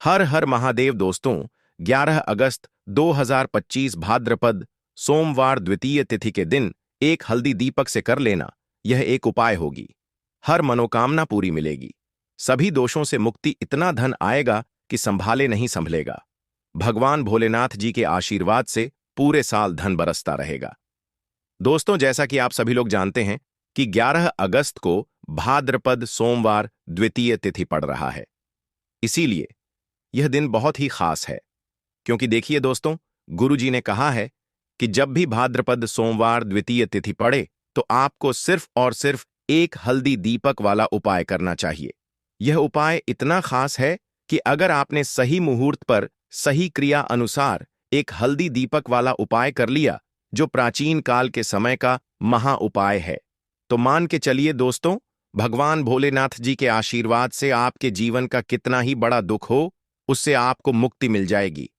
हर हर महादेव दोस्तों। 11 अगस्त 2025 भाद्रपद सोमवार द्वितीय तिथि के दिन एक हल्दी दीपक से कर लेना, यह एक उपाय होगी। हर मनोकामना पूरी मिलेगी। सभी दोषों से मुक्ति, इतना धन आएगा कि संभाले नहीं संभलेगा। भगवान भोलेनाथ जी के आशीर्वाद से पूरे साल धन बरसता रहेगा। दोस्तों, जैसा कि आप सभी लोग जानते हैं कि 11 अगस्त को भाद्रपद सोमवार द्वितीय तिथि पड़ रहा है। इसीलिए यह दिन बहुत ही खास है, क्योंकि देखिए दोस्तों, गुरु जी ने कहा है कि जब भी भाद्रपद सोमवार द्वितीय तिथि पड़े तो आपको सिर्फ और सिर्फ एक हल्दी दीपक वाला उपाय करना चाहिए। यह उपाय इतना खास है कि अगर आपने सही मुहूर्त पर सही क्रिया अनुसार एक हल्दी दीपक वाला उपाय कर लिया, जो प्राचीन काल के समय का महा उपाय है, तो मान के चलिए दोस्तों, भगवान भोलेनाथ जी के आशीर्वाद से आपके जीवन का कितना ही बड़ा दुख हो, उससे आपको मुक्ति मिल जाएगी।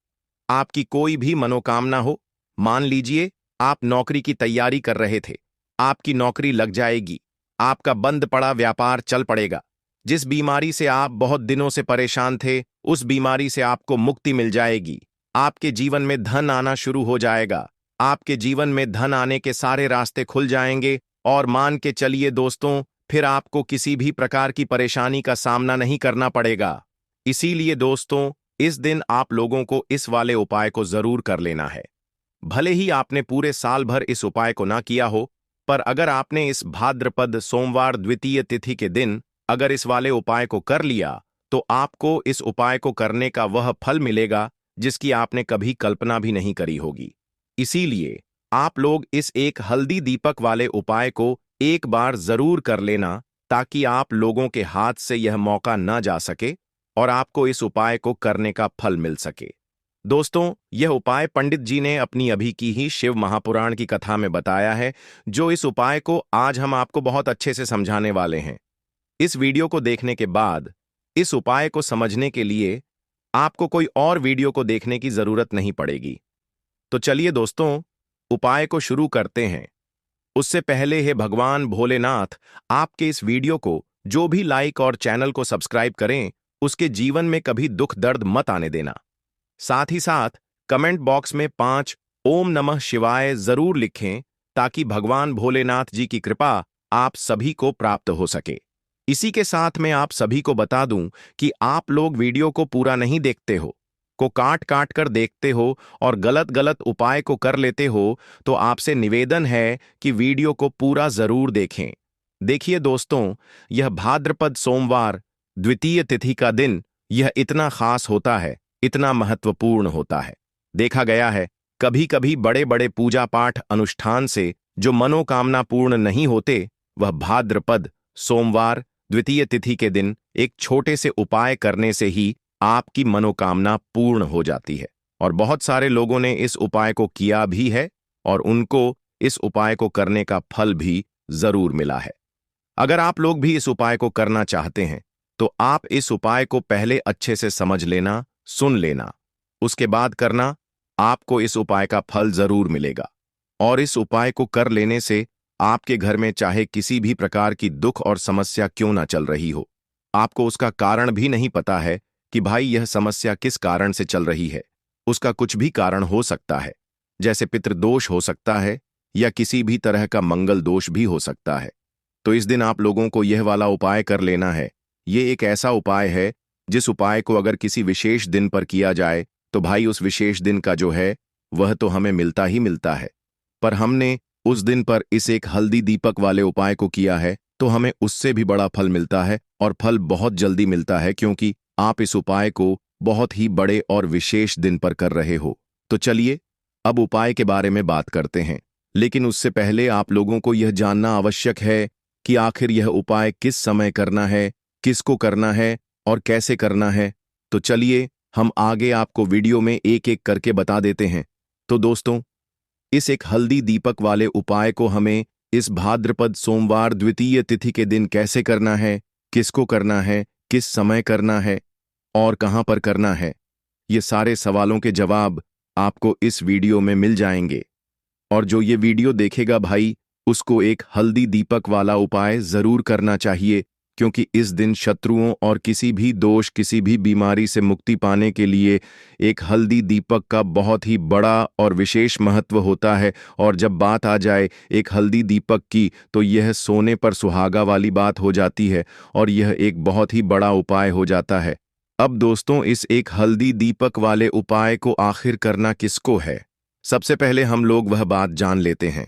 आपकी कोई भी मनोकामना हो, मान लीजिए आप नौकरी की तैयारी कर रहे थे, आपकी नौकरी लग जाएगी। आपका बंद पड़ा व्यापार चल पड़ेगा। जिस बीमारी से आप बहुत दिनों से परेशान थे, उस बीमारी से आपको मुक्ति मिल जाएगी। आपके जीवन में धन आना शुरू हो जाएगा। आपके जीवन में धन आने के सारे रास्ते खुल जाएंगे और मान के चलिए दोस्तों, फिर आपको किसी भी प्रकार की परेशानी का सामना नहीं करना पड़ेगा। इसीलिए दोस्तों, इस दिन आप लोगों को इस वाले उपाय को जरूर कर लेना है। भले ही आपने पूरे साल भर इस उपाय को ना किया हो, पर अगर आपने इस भाद्रपद सोमवार द्वितीय तिथि के दिन अगर इस वाले उपाय को कर लिया, तो आपको इस उपाय को करने का वह फल मिलेगा जिसकी आपने कभी कल्पना भी नहीं करी होगी। इसीलिए आप लोग इस एक हल्दी दीपक वाले उपाय को एक बार जरूर कर लेना, ताकि आप लोगों के हाथ से यह मौका न जा सके और आपको इस उपाय को करने का फल मिल सके। दोस्तों, यह उपाय पंडित जी ने अपनी अभी की ही शिव महापुराण की कथा में बताया है, जो इस उपाय को आज हम आपको बहुत अच्छे से समझाने वाले हैं। इस वीडियो को देखने के बाद इस उपाय को समझने के लिए आपको कोई और वीडियो को देखने की जरूरत नहीं पड़ेगी। तो चलिए दोस्तों, उपाय को शुरू करते हैं। उससे पहले हे भगवान भोलेनाथ, आपके इस वीडियो को जो भी लाइक और चैनल को सब्सक्राइब करें, उसके जीवन में कभी दुख दर्द मत आने देना। साथ ही साथ कमेंट बॉक्स में 5 ओम नमः शिवाय जरूर लिखें, ताकि भगवान भोलेनाथ जी की कृपा आप सभी को प्राप्त हो सके। इसी के साथ मैं आप सभी को बता दूं कि आप लोग वीडियो को पूरा नहीं देखते हो, को काट काट कर देखते हो और गलत गलत उपाय को कर लेते हो, तो आपसे निवेदन है कि वीडियो को पूरा जरूर देखें। देखिए दोस्तों, यह भाद्रपद सोमवार द्वितीय तिथि का दिन यह इतना खास होता है, इतना महत्वपूर्ण होता है। देखा गया है, कभी कभी बड़े बड़े पूजा पाठ अनुष्ठान से जो मनोकामना पूर्ण नहीं होते, वह भाद्रपद सोमवार द्वितीय तिथि के दिन एक छोटे से उपाय करने से ही आपकी मनोकामना पूर्ण हो जाती है। और बहुत सारे लोगों ने इस उपाय को किया भी है और उनको इस उपाय को करने का फल भी जरूर मिला है। अगर आप लोग भी इस उपाय को करना चाहते हैं, तो आप इस उपाय को पहले अच्छे से समझ लेना, सुन लेना, उसके बाद करना। आपको इस उपाय का फल जरूर मिलेगा। और इस उपाय को कर लेने से आपके घर में चाहे किसी भी प्रकार की दुख और समस्या क्यों ना चल रही हो, आपको उसका कारण भी नहीं पता है कि भाई यह समस्या किस कारण से चल रही है। उसका कुछ भी कारण हो सकता है, जैसे पितृदोष हो सकता है या किसी भी तरह का मंगल दोष भी हो सकता है। तो इस दिन आप लोगों को यह वाला उपाय कर लेना है। ये एक ऐसा उपाय है जिस उपाय को अगर किसी विशेष दिन पर किया जाए, तो भाई उस विशेष दिन का जो है वह तो हमें मिलता ही मिलता है। पर हमने उस दिन पर इस एक हल्दी दीपक वाले उपाय को किया है, तो हमें उससे भी बड़ा फल मिलता है, और फल बहुत जल्दी मिलता है, क्योंकि आप इस उपाय को बहुत ही बड़े और विशेष दिन पर कर रहे हो। तो चलिए अब उपाय के बारे में बात करते हैं। लेकिन उससे पहले आप लोगों को यह जानना आवश्यक है कि आखिर यह उपाय किस समय करना है, किसको करना है और कैसे करना है। तो चलिए हम आगे आपको वीडियो में एक एक करके बता देते हैं। तो दोस्तों, इस एक हल्दी दीपक वाले उपाय को हमें इस भाद्रपद सोमवार द्वितीय तिथि के दिन कैसे करना है, किसको करना है, किस समय करना है और कहां पर करना है, ये सारे सवालों के जवाब आपको इस वीडियो में मिल जाएंगे। और जो ये वीडियो देखेगा भाई, उसको एक हल्दी दीपक वाला उपाय जरूर करना चाहिए, क्योंकि इस दिन शत्रुओं और किसी भी दोष, किसी भी बीमारी से मुक्ति पाने के लिए एक हल्दी दीपक का बहुत ही बड़ा और विशेष महत्व होता है। और जब बात आ जाए एक हल्दी दीपक की, तो यह सोने पर सुहागा वाली बात हो जाती है और यह एक बहुत ही बड़ा उपाय हो जाता है। अब दोस्तों, इस एक हल्दी दीपक वाले उपाय को आखिर करना किसको है, सबसे पहले हम लोग वह बात जान लेते हैं।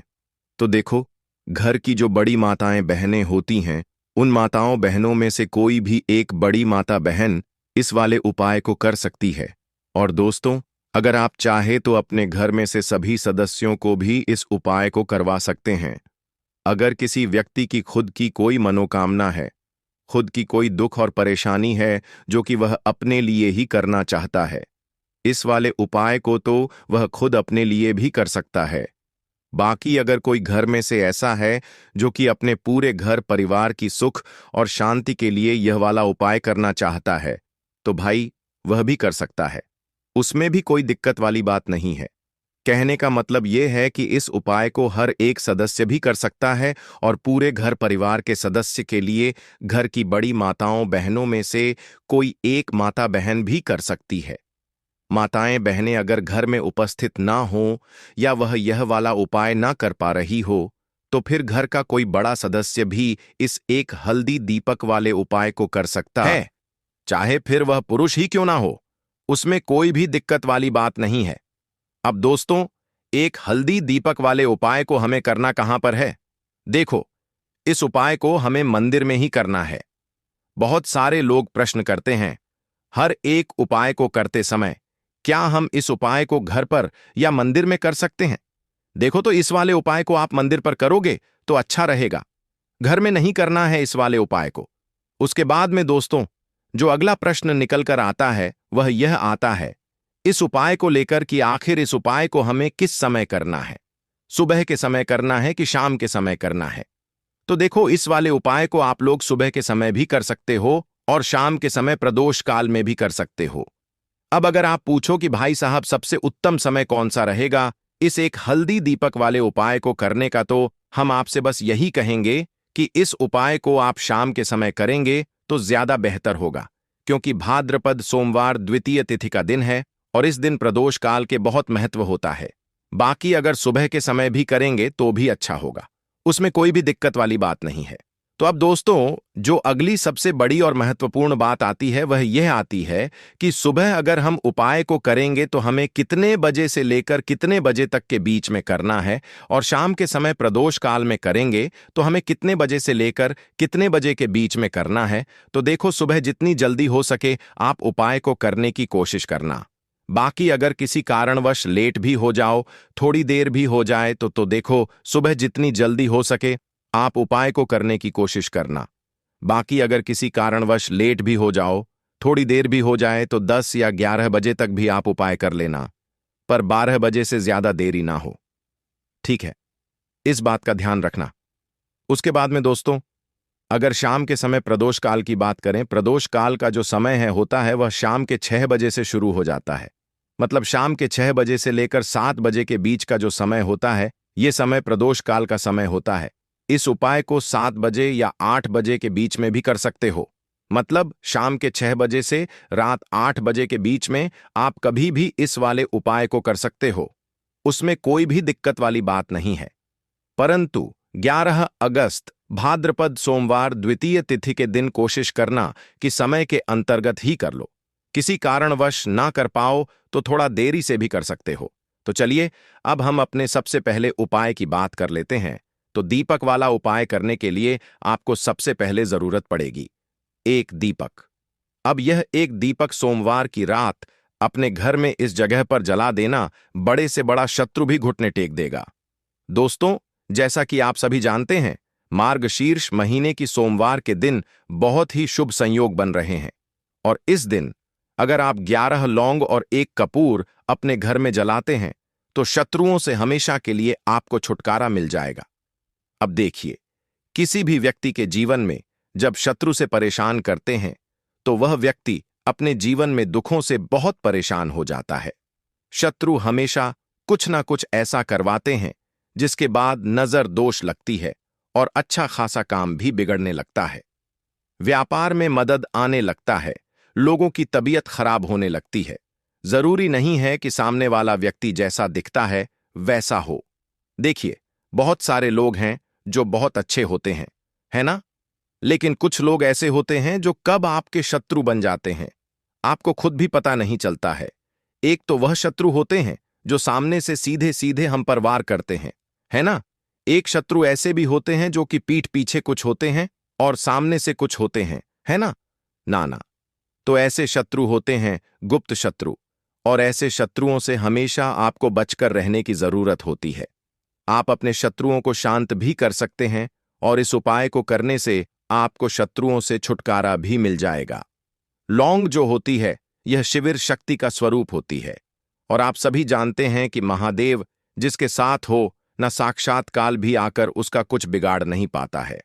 तो देखो, घर की जो बड़ी माताएं बहनें होती हैं, उन माताओं बहनों में से कोई भी एक बड़ी माता बहन इस वाले उपाय को कर सकती है। और दोस्तों, अगर आप चाहे तो अपने घर में से सभी सदस्यों को भी इस उपाय को करवा सकते हैं। अगर किसी व्यक्ति की खुद की कोई मनोकामना है, खुद की कोई दुख और परेशानी है जो कि वह अपने लिए ही करना चाहता है, इस वाले उपाय को तो वह खुद अपने लिए भी कर सकता है। बाकी अगर कोई घर में से ऐसा है जो कि अपने पूरे घर परिवार की सुख और शांति के लिए यह वाला उपाय करना चाहता है, तो भाई वह भी कर सकता है। उसमें भी कोई दिक्कत वाली बात नहीं है। कहने का मतलब यह है कि इस उपाय को हर एक सदस्य भी कर सकता है और पूरे घर परिवार के सदस्य के लिए घर की बड़ी माताओं बहनों में से कोई एक माता बहन भी कर सकती है। माताएं बहनें अगर घर में उपस्थित ना हो या वह यह वाला उपाय ना कर पा रही हो, तो फिर घर का कोई बड़ा सदस्य भी इस एक हल्दी दीपक वाले उपाय को कर सकता है, चाहे फिर वह पुरुष ही क्यों ना हो। उसमें कोई भी दिक्कत वाली बात नहीं है। अब दोस्तों, एक हल्दी दीपक वाले उपाय को हमें करना कहां पर है? देखो, इस उपाय को हमें मंदिर में ही करना है। बहुत सारे लोग प्रश्न करते हैं, हर एक उपाय को करते समय क्या हम इस उपाय को घर पर या मंदिर में कर सकते हैं? देखो, तो इस वाले उपाय को आप मंदिर पर करोगे तो अच्छा रहेगा। घर में नहीं करना है इस वाले उपाय को। उसके बाद में दोस्तों, जो अगला प्रश्न निकल कर आता है वह यह आता है इस उपाय को लेकर कि आखिर इस उपाय को हमें किस समय करना है, सुबह के समय करना है कि शाम के समय करना है? तो देखो, इस वाले उपाय को आप लोग सुबह के समय भी कर सकते हो और शाम के समय प्रदोष काल में भी कर सकते हो। अब अगर आप पूछो कि भाई साहब सबसे उत्तम समय कौन सा रहेगा इस एक हल्दी दीपक वाले उपाय को करने का, तो हम आपसे बस यही कहेंगे कि इस उपाय को आप शाम के समय करेंगे तो ज्यादा बेहतर होगा, क्योंकि भाद्रपद सोमवार द्वितीय तिथि का दिन है और इस दिन प्रदोष काल के बहुत महत्व होता है। बाकी अगर सुबह के समय भी करेंगे तो भी अच्छा होगा, उसमें कोई भी दिक्कत वाली बात नहीं है। तो अब दोस्तों, जो अगली सबसे बड़ी और महत्वपूर्ण बात आती है वह यह आती है कि सुबह अगर हम उपाय को करेंगे तो हमें कितने बजे से लेकर कितने बजे तक के बीच में करना है, और शाम के समय प्रदोष काल में करेंगे तो हमें कितने बजे से लेकर कितने बजे के बीच में करना है। तो देखो, सुबह जितनी जल्दी हो सके आप उपाय को करने की कोशिश करना। बाकी अगर किसी कारणवश लेट भी हो जाओ, थोड़ी देर भी हो जाए, तो देखो, सुबह जितनी जल्दी हो सके आप उपाय को करने की कोशिश करना। बाकी अगर किसी कारणवश लेट भी हो जाओ, थोड़ी देर भी हो जाए, तो 10 या 11 बजे तक भी आप उपाय कर लेना, पर 12 बजे से ज्यादा देरी ना हो। ठीक है, इस बात का ध्यान रखना। उसके बाद में दोस्तों, अगर शाम के समय प्रदोष काल की बात करें, प्रदोष काल का जो समय है होता है वह शाम के 6 बजे से शुरू हो जाता है। मतलब शाम के 6 बजे से लेकर 7 बजे के बीच का जो समय होता है, यह समय प्रदोष काल का समय होता है। इस उपाय को 7 बजे या 8 बजे के बीच में भी कर सकते हो। मतलब शाम के 6 बजे से रात 8 बजे के बीच में आप कभी भी इस वाले उपाय को कर सकते हो, उसमें कोई भी दिक्कत वाली बात नहीं है। परंतु 11 अगस्त भाद्रपद सोमवार द्वितीय तिथि के दिन कोशिश करना कि समय के अंतर्गत ही कर लो। किसी कारणवश ना कर पाओ तो थोड़ा देरी से भी कर सकते हो। तो चलिए, अब हम अपने सबसे पहले उपाय की बात कर लेते हैं। तो दीपक वाला उपाय करने के लिए आपको सबसे पहले जरूरत पड़ेगी एक दीपक। अब यह एक दीपक सोमवार की रात अपने घर में इस जगह पर जला देना, बड़े से बड़ा शत्रु भी घुटने टेक देगा। दोस्तों, जैसा कि आप सभी जानते हैं, मार्गशीर्ष महीने की सोमवार के दिन बहुत ही शुभ संयोग बन रहे हैं, और इस दिन अगर आप 11 लौंग और 1 कपूर अपने घर में जलाते हैं तो शत्रुओं से हमेशा के लिए आपको छुटकारा मिल जाएगा। अब देखिए, किसी भी व्यक्ति के जीवन में जब शत्रु से परेशान करते हैं तो वह व्यक्ति अपने जीवन में दुखों से बहुत परेशान हो जाता है। शत्रु हमेशा कुछ ना कुछ ऐसा करवाते हैं जिसके बाद नजर दोष लगती है और अच्छा खासा काम भी बिगड़ने लगता है। व्यापार में मदद आने लगता है, लोगों की तबीयत खराब होने लगती है। जरूरी नहीं है कि सामने वाला व्यक्ति जैसा दिखता है वैसा हो। देखिए, बहुत सारे लोग हैं जो बहुत अच्छे होते हैं, है ना? लेकिन कुछ लोग ऐसे होते हैं जो कब आपके शत्रु बन जाते हैं, आपको खुद भी पता नहीं चलता है। एक तो वह शत्रु होते हैं जो सामने से सीधे सीधे हम पर वार करते हैं, है ना? एक शत्रु ऐसे भी होते हैं जो कि पीठ पीछे कुछ होते हैं और सामने से कुछ होते हैं, है ना? ना ना। तो ऐसे शत्रु होते हैं गुप्त शत्रु, और ऐसे शत्रुओं से हमेशा आपको बचकर रहने की जरूरत होती है। आप अपने शत्रुओं को शांत भी कर सकते हैं, और इस उपाय को करने से आपको शत्रुओं से छुटकारा भी मिल जाएगा। लौंग जो होती है, यह शिविर शक्ति का स्वरूप होती है, और आप सभी जानते हैं कि महादेव जिसके साथ हो, न साक्षात काल भी आकर उसका कुछ बिगाड़ नहीं पाता है।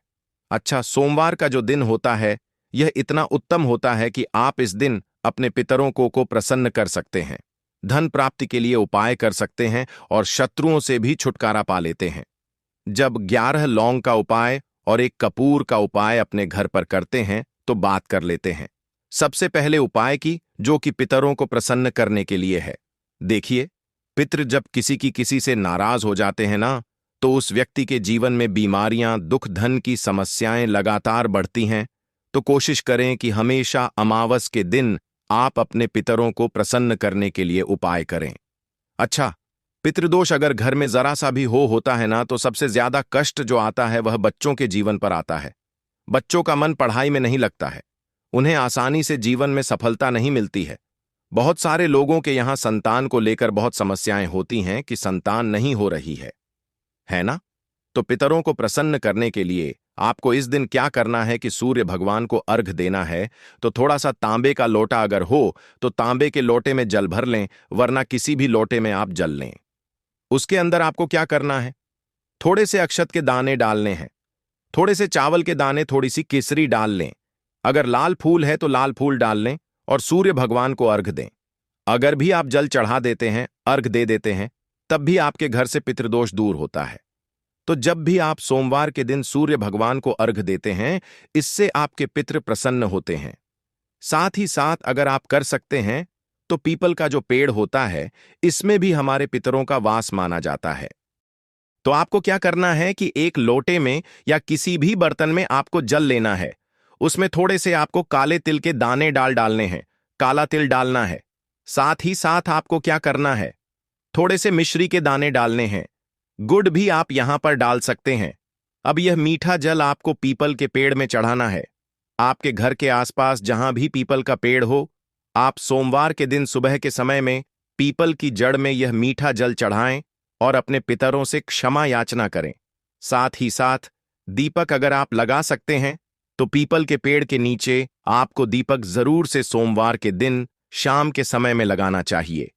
अच्छा, सोमवार का जो दिन होता है, यह इतना उत्तम होता है कि आप इस दिन अपने पितरों को प्रसन्न कर सकते हैं, धन प्राप्ति के लिए उपाय कर सकते हैं और शत्रुओं से भी छुटकारा पा लेते हैं। जब 11 लौंग का उपाय और एक कपूर का उपाय अपने घर पर करते हैं तो बात कर लेते हैं। सबसे पहले उपाय की, जो कि पितरों को प्रसन्न करने के लिए है। देखिए, पितृ जब किसी से नाराज हो जाते हैं ना, तो उस व्यक्ति के जीवन में बीमारियां, दुख, धन की समस्याएं लगातार बढ़ती हैं। तो कोशिश करें कि हमेशा अमावस के दिन आप अपने पितरों को प्रसन्न करने के लिए उपाय करें। अच्छा, पितृदोष अगर घर में जरा सा भी होता है ना, तो सबसे ज्यादा कष्ट जो आता है वह बच्चों के जीवन पर आता है। बच्चों का मन पढ़ाई में नहीं लगता है, उन्हें आसानी से जीवन में सफलता नहीं मिलती है। बहुत सारे लोगों के यहाँ संतान को लेकर बहुत समस्याएं होती हैं कि संतान नहीं हो रही है ना? तो पितरों को प्रसन्न करने के लिए आपको इस दिन क्या करना है कि सूर्य भगवान को अर्घ देना है। तो थोड़ा सा तांबे का लोटा अगर हो तो तांबे के लोटे में जल भर लें, वरना किसी भी लोटे में आप जल लें। उसके अंदर आपको क्या करना है, थोड़े से अक्षत के दाने डालने हैं, थोड़े से चावल के दाने, थोड़ी सी केसरी डाल लें। अगर लाल फूल है तो लाल फूल डाल लें और सूर्य भगवान को अर्घ दें। अगर भी आप जल चढ़ा देते हैं, अर्घ दे देते हैं, तब भी आपके घर से पितृदोष दूर होता है। तो जब भी आप सोमवार के दिन सूर्य भगवान को अर्घ देते हैं, इससे आपके पितृ प्रसन्न होते हैं। साथ ही साथ अगर आप कर सकते हैं तो पीपल का जो पेड़ होता है, इसमें भी हमारे पितरों का वास माना जाता है। तो आपको क्या करना है कि एक लोटे में या किसी भी बर्तन में आपको जल लेना है। उसमें थोड़े से आपको काले तिल के दाने डालने हैं, काला तिल डालना है। साथ ही साथ आपको क्या करना है, थोड़े से मिश्री के दाने डालने हैं। गुड़ भी आप यहां पर डाल सकते हैं। अब यह मीठा जल आपको पीपल के पेड़ में चढ़ाना है। आपके घर के आसपास जहां भी पीपल का पेड़ हो, आप सोमवार के दिन सुबह के समय में पीपल की जड़ में यह मीठा जल चढ़ाएं और अपने पितरों से क्षमा याचना करें। साथ ही साथ दीपक अगर आप लगा सकते हैं तो पीपल के पेड़ के नीचे आपको दीपक जरूर से सोमवार के दिन शाम के समय में लगाना चाहिए।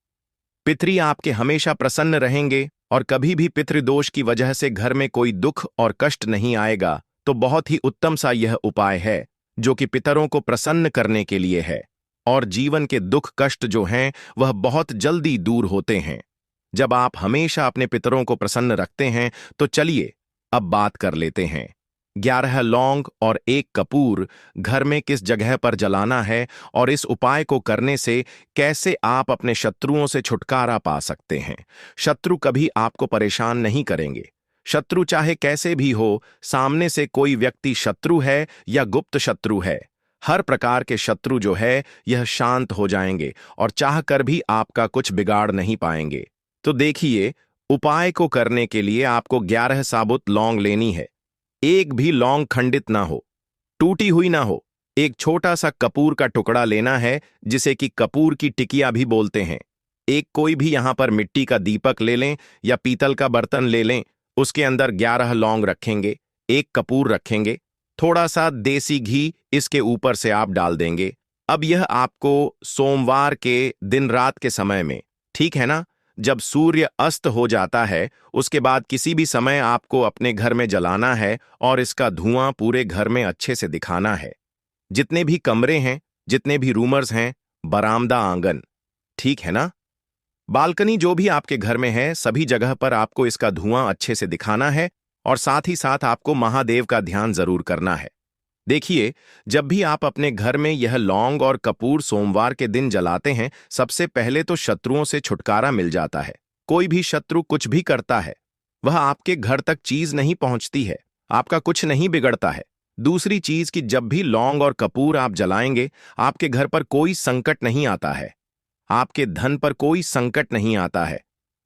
पितरी आपके हमेशा प्रसन्न रहेंगे और कभी भी पितृदोष की वजह से घर में कोई दुख और कष्ट नहीं आएगा। तो बहुत ही उत्तम सा यह उपाय है जो कि पितरों को प्रसन्न करने के लिए है, और जीवन के दुख कष्ट जो हैं वह बहुत जल्दी दूर होते हैं जब आप हमेशा अपने पितरों को प्रसन्न रखते हैं। तो चलिए अब बात कर लेते हैं 11 लौंग और 1 कपूर घर में किस जगह पर जलाना है, और इस उपाय को करने से कैसे आप अपने शत्रुओं से छुटकारा पा सकते हैं। शत्रु कभी आपको परेशान नहीं करेंगे। शत्रु चाहे कैसे भी हो, सामने से कोई व्यक्ति शत्रु है या गुप्त शत्रु है, हर प्रकार के शत्रु जो है यह शांत हो जाएंगे और चाहकर भी आपका कुछ बिगाड़ नहीं पाएंगे। तो देखिए, उपाय को करने के लिए आपको 11 साबुत लौंग लेनी है। एक भी लौंग खंडित ना हो, टूटी हुई ना हो। एक छोटा सा कपूर का टुकड़ा लेना है, जिसे कि कपूर की टिकिया भी बोलते हैं। एक कोई भी यहां पर मिट्टी का दीपक ले लें या पीतल का बर्तन ले लें। उसके अंदर 11 लौंग रखेंगे, 1 कपूर रखेंगे, थोड़ा सा देसी घी इसके ऊपर से आप डाल देंगे। अब यह आपको सोमवार के दिन रात के समय में, ठीक है ना, जब सूर्य अस्त हो जाता है उसके बाद किसी भी समय आपको अपने घर में जलाना है और इसका धुआं पूरे घर में अच्छे से दिखाना है। जितने भी कमरे हैं, जितने भी रूमर्स हैं, बरामदा, आंगन, ठीक है ना, बालकनी जो भी आपके घर में है, सभी जगह पर आपको इसका धुआं अच्छे से दिखाना है। और साथ ही साथ आपको महादेव का ध्यान जरूर करना है। देखिए, जब भी आप अपने घर में यह लौंग और कपूर सोमवार के दिन जलाते हैं, सबसे पहले तो शत्रुओं से छुटकारा मिल जाता है। कोई भी शत्रु कुछ भी करता है, वह आपके घर तक चीज नहीं पहुंचती है, आपका कुछ नहीं बिगड़ता है। दूसरी चीज कि जब भी लौंग और कपूर आप जलाएंगे, आपके घर पर कोई संकट नहीं आता है, आपके धन पर कोई संकट नहीं आता है,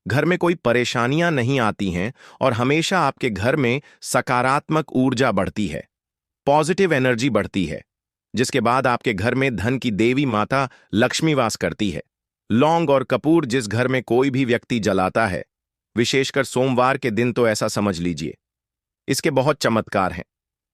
घर में कोई परेशानियां नहीं आती हैं और हमेशा आपके घर में सकारात्मक ऊर्जा बढ़ती है, पॉजिटिव एनर्जी बढ़ती है, जिसके बाद आपके घर में धन की देवी माता लक्ष्मी वास करती है। लौंग और कपूर जिस घर में कोई भी व्यक्ति जलाता है, विशेषकर सोमवार के दिन, तो ऐसा समझ लीजिए इसके बहुत चमत्कार हैं,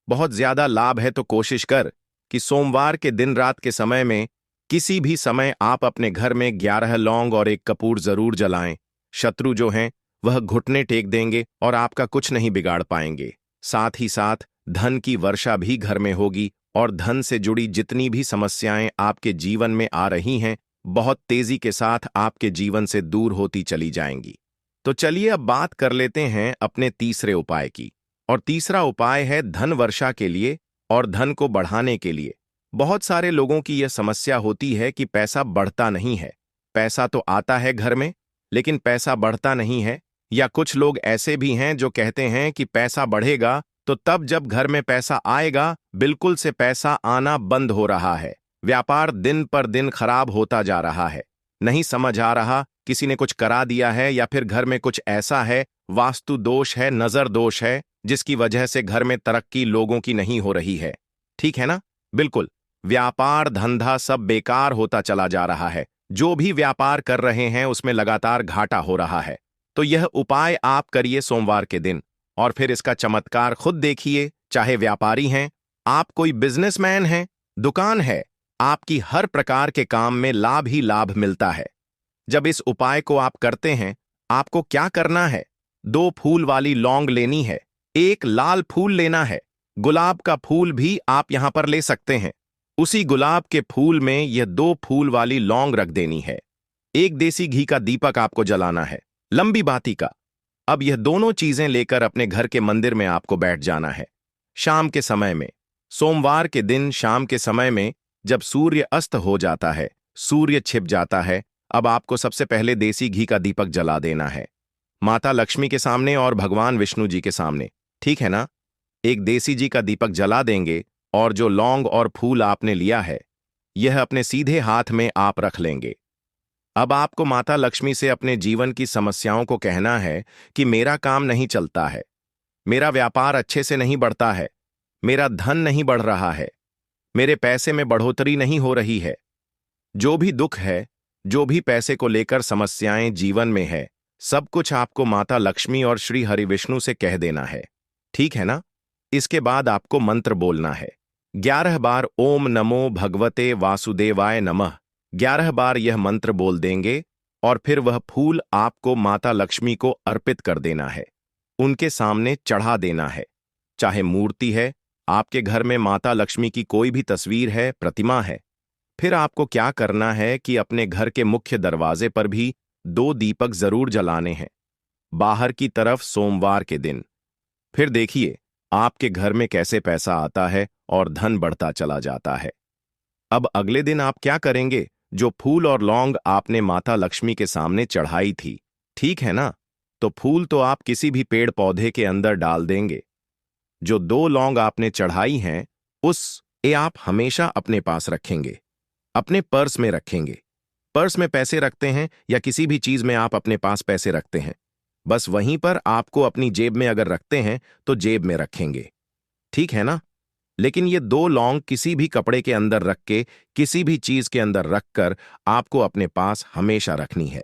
बहुत ज्यादा लाभ है। तो कोशिश कर कि सोमवार के दिन रात के समय में किसी भी समय आप अपने घर में 11 लौंग और एक कपूर जरूर जलाएं। शत्रु जो हैं वह घुटने टेक देंगे और आपका कुछ नहीं बिगाड़ पाएंगे। साथ ही साथ धन की वर्षा भी घर में होगी और धन से जुड़ी जितनी भी समस्याएं आपके जीवन में आ रही हैं, बहुत तेजी के साथ आपके जीवन से दूर होती चली जाएंगी। तो चलिए अब बात कर लेते हैं अपने तीसरे उपाय की। और तीसरा उपाय है धन वर्षा के लिए और धन को बढ़ाने के लिए। बहुत सारे लोगों की यह समस्या होती है कि पैसा बढ़ता नहीं है। पैसा तो आता है घर में, लेकिन पैसा बढ़ता नहीं है। या कुछ लोग ऐसे भी हैं जो कहते हैं कि पैसा बढ़ेगा तो तब जब घर में पैसा आएगा, बिल्कुल से पैसा आना बंद हो रहा है। व्यापार दिन पर दिन खराब होता जा रहा है। नहीं समझ आ रहा, किसी ने कुछ करा दिया है या फिर घर में कुछ ऐसा है, वास्तु दोष है, नजर दोष है, जिसकी वजह से घर में तरक्की लोगों की नहीं हो रही है। ठीक है ना? बिल्कुल, व्यापार धंधा सब बेकार होता चला जा रहा है। जो भी व्यापार कर रहे हैं उसमें लगातार घाटा हो रहा है। तो यह उपाय आप करिए सोमवार के दिन और फिर इसका चमत्कार खुद देखिए। चाहे व्यापारी हैं, आप कोई बिजनेसमैन हैं, दुकान है, आपकी हर प्रकार के काम में लाभ ही लाभ मिलता है। जब इस उपाय को आप करते हैं, आपको क्या करना है? 2 फूल वाली लौंग लेनी है, एक लाल फूल लेना है, गुलाब का फूल भी आप यहां पर ले सकते हैं। उसी गुलाब के फूल में यह 2 फूल वाली लौंग रख देनी है। एक देसी घी का दीपक आपको जलाना है, लंबी बाती का। अब यह दोनों चीजें लेकर अपने घर के मंदिर में आपको बैठ जाना है। शाम के समय में, सोमवार के दिन शाम के समय में, जब सूर्य अस्त हो जाता है, सूर्य छिप जाता है, अब आपको सबसे पहले देसी घी का दीपक जला देना है, माता लक्ष्मी के सामने और भगवान विष्णु जी के सामने। ठीक है ना? एक देसी जी का दीपक जला देंगे और जो लौंग और फूल आपने लिया है, यह अपने सीधे हाथ में आप रख लेंगे। अब आपको माता लक्ष्मी से अपने जीवन की समस्याओं को कहना है कि मेरा काम नहीं चलता है, मेरा व्यापार अच्छे से नहीं बढ़ता है, मेरा धन नहीं बढ़ रहा है, मेरे पैसे में बढ़ोतरी नहीं हो रही है। जो भी दुख है, जो भी पैसे को लेकर समस्याएं जीवन में है, सब कुछ आपको माता लक्ष्मी और श्री हरि विष्णु से कह देना है। ठीक है ना? इसके बाद आपको मंत्र बोलना है। 11 बार ओम नमो भगवते वासुदेवाय नमः, 11 बार यह मंत्र बोल देंगे और फिर वह फूल आपको माता लक्ष्मी को अर्पित कर देना है, उनके सामने चढ़ा देना है। चाहे मूर्ति है, आपके घर में माता लक्ष्मी की कोई भी तस्वीर है, प्रतिमा है, फिर आपको क्या करना है कि अपने घर के मुख्य दरवाजे पर भी 2 दीपक जरूर जलाने हैं, बाहर की तरफ सोमवार के दिन। फिर देखिए आपके घर में कैसे पैसा आता है और धन बढ़ता चला जाता है। अब अगले दिन आप क्या करेंगे? जो फूल और लौंग आपने माता लक्ष्मी के सामने चढ़ाई थी, ठीक है ना, तो फूल तो आप किसी भी पेड़ पौधे के अंदर डाल देंगे। जो 2 लौंग आपने चढ़ाई हैं, उस आप हमेशा अपने पास रखेंगे, अपने पर्स में रखेंगे। पर्स में पैसे रखते हैं या किसी भी चीज में आप अपने पास पैसे रखते हैं, बस वहीं पर आपको अपनी जेब में अगर रखते हैं तो जेब में रखेंगे। ठीक है ना? लेकिन ये 2 लौंग किसी भी कपड़े के अंदर रख के, किसी भी चीज के अंदर रखकर आपको अपने पास हमेशा रखनी है।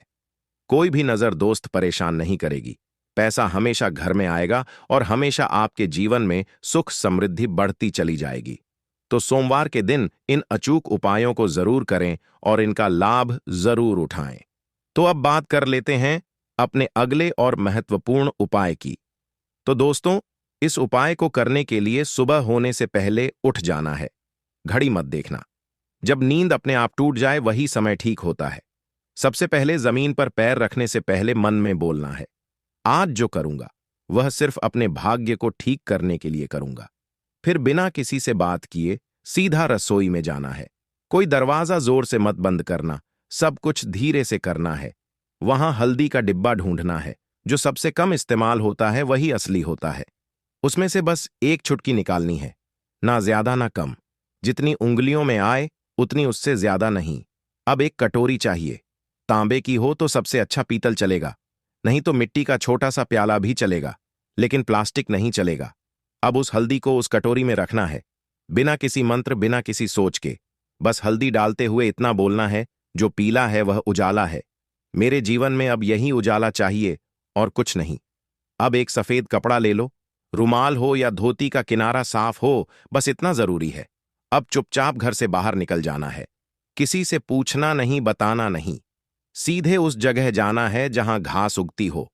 कोई भी नजर दोस्त परेशान नहीं करेगी। पैसा हमेशा घर में आएगा और हमेशा आपके जीवन में सुख समृद्धि बढ़ती चली जाएगी। तो सोमवार के दिन इन अचूक उपायों को जरूर करें और इनका लाभ जरूर उठाएं। तो अब बात कर लेते हैं अपने अगले और महत्वपूर्ण उपाय की। तो दोस्तों, इस उपाय को करने के लिए सुबह होने से पहले उठ जाना है। घड़ी मत देखना, जब नींद अपने आप टूट जाए वही समय ठीक होता है। सबसे पहले जमीन पर पैर रखने से पहले मन में बोलना है, आज जो करूंगा वह सिर्फ अपने भाग्य को ठीक करने के लिए करूंगा। फिर बिना किसी से बात किए सीधा रसोई में जाना है। कोई दरवाजा जोर से मत बंद करना, सब कुछ धीरे से करना है। वहां हल्दी का डिब्बा ढूंढना है, जो सबसे कम इस्तेमाल होता है वही असली होता है। उसमें से बस एक चुटकी निकालनी है, ना ज्यादा ना कम। जितनी उंगलियों में आए उतनी, उससे ज्यादा नहीं। अब एक कटोरी चाहिए। तांबे की हो तो सबसे अच्छा, पीतल चलेगा, नहीं तो मिट्टी का छोटा सा प्याला भी चलेगा, लेकिन प्लास्टिक नहीं चलेगा। अब उस हल्दी को उस कटोरी में रखना है, बिना किसी मंत्र, बिना किसी सोच के। बस हल्दी डालते हुए इतना बोलना है, जो पीला है वह उजाला है। मेरे जीवन में अब यही उजाला चाहिए और कुछ नहीं। अब एक सफेद कपड़ा ले लो, रुमाल हो या धोती का किनारा साफ हो, बस इतना जरूरी है। अब चुपचाप घर से बाहर निकल जाना है। किसी से पूछना नहीं, बताना नहीं। सीधे उस जगह जाना है जहां घास उगती हो,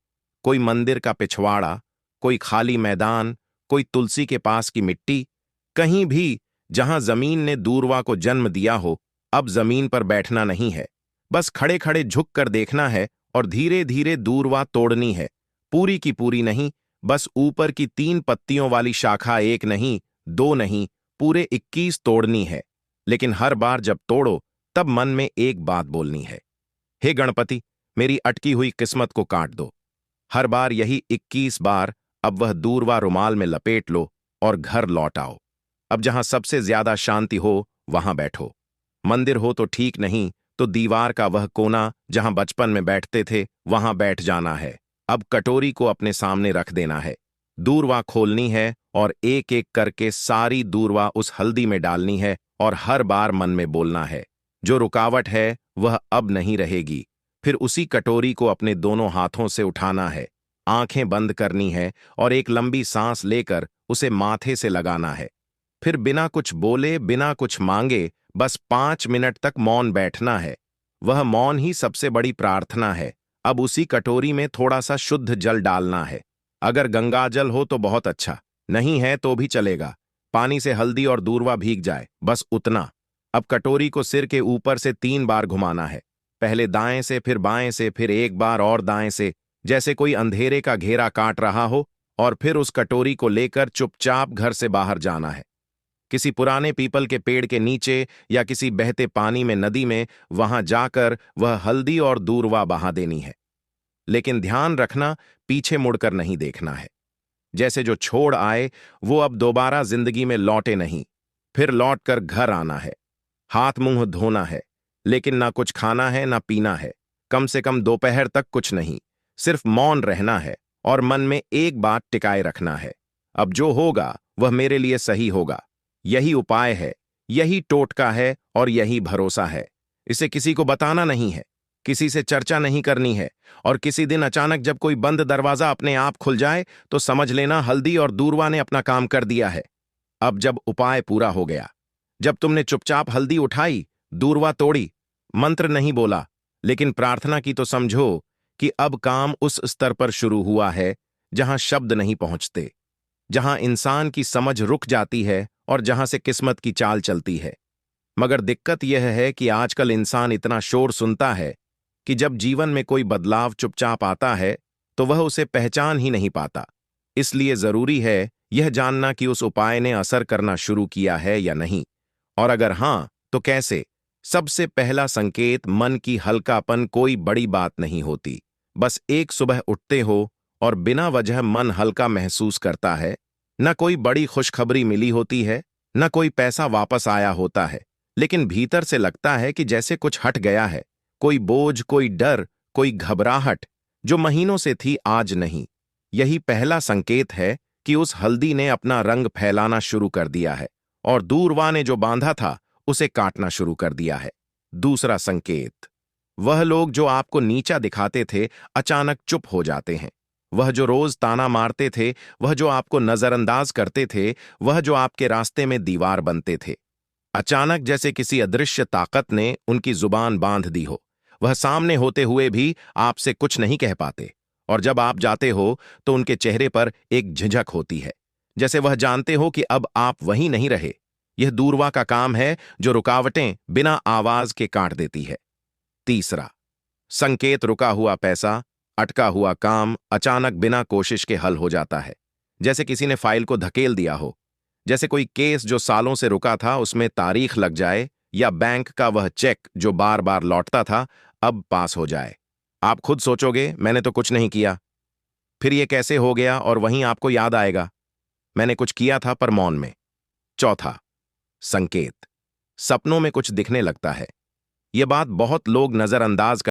कोई मंदिर का पिछवाड़ा, कोई खाली मैदान, कोई तुलसी के पास की मिट्टी, कहीं भी जहां जमीन ने दूरवा को जन्म दिया हो। अब जमीन पर बैठना नहीं है, बस खड़े खड़े झुक कर देखना है और धीरे धीरे दूरवा तोड़नी है। पूरी की पूरी नहीं, बस ऊपर की 3 पत्तियों वाली शाखा, एक नहीं, 2 नहीं, पूरे 21 तोड़नी है। लेकिन हर बार जब तोड़ो तब मन में एक बात बोलनी है, हे गणपति, मेरी अटकी हुई किस्मत को काट दो। हर बार यही 21 बार। अब वह दूरवा रुमाल में लपेट लो और घर लौट आओ। अब जहां सबसे ज्यादा शांति हो वहां बैठो। मंदिर हो तो ठीक, नहीं तो दीवार का वह कोना जहां बचपन में बैठते थे वहां बैठ जाना है। अब कटोरी को अपने सामने रख देना है, दूरवा खोलनी है और एक एक करके सारी दूरवा उस हल्दी में डालनी है और हर बार मन में बोलना है, जो रुकावट है वह अब नहीं रहेगी। फिर उसी कटोरी को अपने दोनों हाथों से उठाना है, आंखें बंद करनी है और एक लंबी सांस लेकर उसे माथे से लगाना है। फिर बिना कुछ बोले, बिना कुछ मांगे, बस 5 मिनट तक मौन बैठना है। वह मौन ही सबसे बड़ी प्रार्थना है। अब उसी कटोरी में थोड़ा सा शुद्ध जल डालना है। अगर गंगा जल हो तो बहुत अच्छा, नहीं है तो भी चलेगा। पानी से हल्दी और दूरवा भीग जाए, बस उतना। अब कटोरी को सिर के ऊपर से 3 बार घुमाना है, पहले दाएं से, फिर बाएं से, फिर एक बार और दाएं से, जैसे कोई अंधेरे का घेरा काट रहा हो। और फिर उस कटोरी को लेकर चुपचाप घर से बाहर जाना है, किसी पुराने पीपल के पेड़ के नीचे या किसी बहते पानी में, नदी में, वहां जाकर वह हल्दी और दूरवा बहा देनी है। लेकिन ध्यान रखना, पीछे मुड़कर नहीं देखना है। जैसे जो छोड़ आए वो अब दोबारा जिंदगी में लौटे नहीं। फिर लौटकर घर आना है, हाथ मुंह धोना है, लेकिन ना कुछ खाना है ना पीना है। कम से कम दोपहर तक कुछ नहीं, सिर्फ मौन रहना है और मन में एक बात टिकाए रखना है, अब जो होगा वह मेरे लिए सही होगा। यही उपाय है, यही टोटका है और यही भरोसा है। इसे किसी को बताना नहीं है, किसी से चर्चा नहीं करनी है। और किसी दिन अचानक जब कोई बंद दरवाजा अपने आप खुल जाए तो समझ लेना हल्दी और दूरवा ने अपना काम कर दिया है। अब जब उपाय पूरा हो गया, जब तुमने चुपचाप हल्दी उठाई, दूरवा तोड़ी, मंत्र नहीं बोला लेकिन प्रार्थना की, तो समझो कि अब काम उस स्तर पर शुरू हुआ है जहां शब्द नहीं पहुंचते, जहां इंसान की समझ रुक जाती है और जहां से किस्मत की चाल चलती है। मगर दिक्कत यह है कि आजकल इंसान इतना शोर सुनता है कि जब जीवन में कोई बदलाव चुपचाप आता है तो वह उसे पहचान ही नहीं पाता। इसलिए जरूरी है यह जानना कि उस उपाय ने असर करना शुरू किया है या नहीं, और अगर हां तो कैसे। सबसे पहला संकेत, मन की हल्कापन। कोई बड़ी बात नहीं होती, बस एक सुबह उठते हो और बिना वजह मन हल्का महसूस करता है। न कोई बड़ी खुशखबरी मिली होती है, न कोई पैसा वापस आया होता है, लेकिन भीतर से लगता है कि जैसे कुछ हट गया है। कोई बोझ, कोई डर, कोई घबराहट जो महीनों से थी आज नहीं। यही पहला संकेत है कि उस हल्दी ने अपना रंग फैलाना शुरू कर दिया है और दूरवा ने जो बांधा था उसे काटना शुरू कर दिया है। दूसरा संकेत, वह लोग जो आपको नीचा दिखाते थे अचानक चुप हो जाते हैं। वह जो रोज ताना मारते थे, वह जो आपको नजरअंदाज करते थे, वह जो आपके रास्ते में दीवार बनते थे, अचानक जैसे किसी अदृश्य ताकत ने उनकी जुबान बांध दी हो। वह सामने होते हुए भी आपसे कुछ नहीं कह पाते, और जब आप जाते हो तो उनके चेहरे पर एक झिझक होती है, जैसे वह जानते हो कि अब आप वहीं नहीं रहे। यह दूरवा का काम है जो रुकावटें बिना आवाज के काट देती है। तीसरा संकेत, रुका हुआ पैसा, अटका हुआ काम अचानक बिना कोशिश के हल हो जाता है। जैसे किसी ने फाइल को धकेल दिया हो, जैसे कोई केस जो सालों से रुका था उसमें तारीख लग जाए, या बैंक का वह चेक जो बार बार लौटता था अब पास हो जाए। आप खुद सोचोगे मैंने तो कुछ नहीं किया, फिर ये कैसे हो गया, और वहीं आपको याद आएगा मैंने कुछ किया था पर मौन में। चौथा, संकेत। सपनों में कुछ दिखने लगता है। ये बात बहुत लोग नजरअंदाज